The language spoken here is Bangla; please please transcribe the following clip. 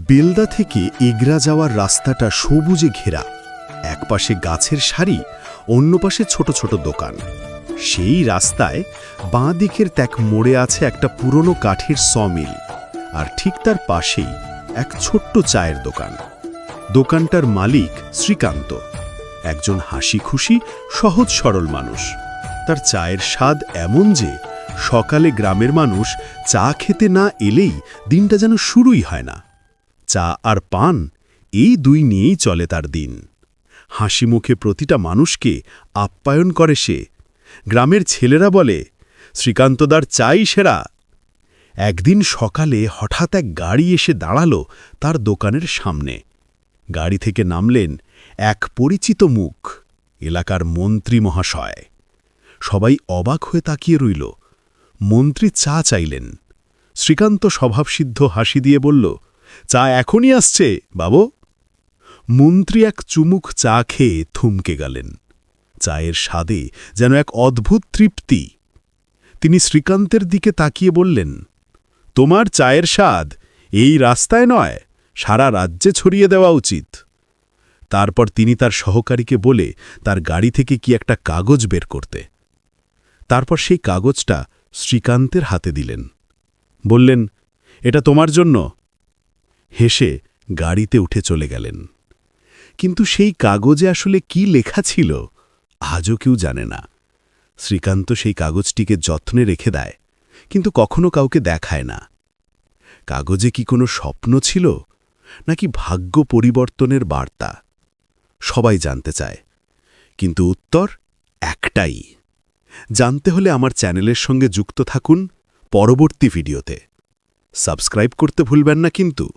বেলদা থেকে এগরা যাওয়ার রাস্তাটা সবুজে ঘেরা, একপাশে গাছের সারি, অন্য পাশে ছোট ছোট দোকান। সেই রাস্তায় বাঁ দিকের ত্যাক মোড়ে আছে একটা পুরনো কাঠের সমিল, আর ঠিক তার পাশেই এক ছোট্ট চায়ের দোকান। দোকানটার মালিক শ্রীকান্ত, একজন হাসি খুশি সহজ সরল মানুষ। তার চায়ের স্বাদ এমন যে সকালে গ্রামের মানুষ চা খেতে না এলেই দিনটা যেন শুরুই হয় না। চা আর পান, এই দুই নিয়েই চলে তার দিন। হাসি মুখে প্রতিটা মানুষকে আপ্যায়ন করে সে। গ্রামের ছেলেরা বলে, শ্রীকান্তদার চাই সেরা। একদিন সকালে হঠাৎ এক গাড়ি এসে দাঁড়ালো তার দোকানের সামনে। গাড়ি থেকে নামলেন এক পরিচিত মুখ, এলাকার মন্ত্রী মহাশয়। সবাই অবাক হয়ে তাকিয়ে রইল। মন্ত্রী চা চাইলেন। শ্রীকান্ত স্বভাবসিদ্ধ হাসি দিয়ে বলল, চা এখনই আসছে বাবু। মন্ত্রী এক চুমুক চা খেয়ে থমকে গেলেন। চায়ের স্বাদে যেন এক অদ্ভুত তৃপ্তি। তিনি শ্রীকান্তের দিকে তাকিয়ে বললেন, তোমার চায়ের স্বাদ এই রাস্তায় নয়, সারা রাজ্যে ছড়িয়ে দেওয়া উচিত। তারপর তিনি তার সহকারীকে বলে তার গাড়ি থেকে কি একটা কাগজ বের করতে। তারপর সেই কাগজটা শ্রীকান্তের হাতে দিলেন। বললেন, এটা তোমার জন্য। হেসে গাড়িতে উঠে চলে গেলেন। কিন্তু সেই কাগজে আসলে কি লেখা ছিল আজও কেউ জানে না। শ্রীকান্ত সেই কাগজটিকে যত্নে রেখে দেয়, কিন্তু কখনো কাউকে দেখায় না। কাগজে কি কোনো স্বপ্ন ছিল, নাকি ভাগ্য পরিবর্তনের বার্তা? সবাই জানতে চায়, কিন্তু উত্তর একটাই। জানতে হলে আমার চ্যানেলের সঙ্গে যুক্ত থাকুন পরবর্তী ভিডিওতে। সাবস্ক্রাইব করতে ভুলবেন না কিন্তু।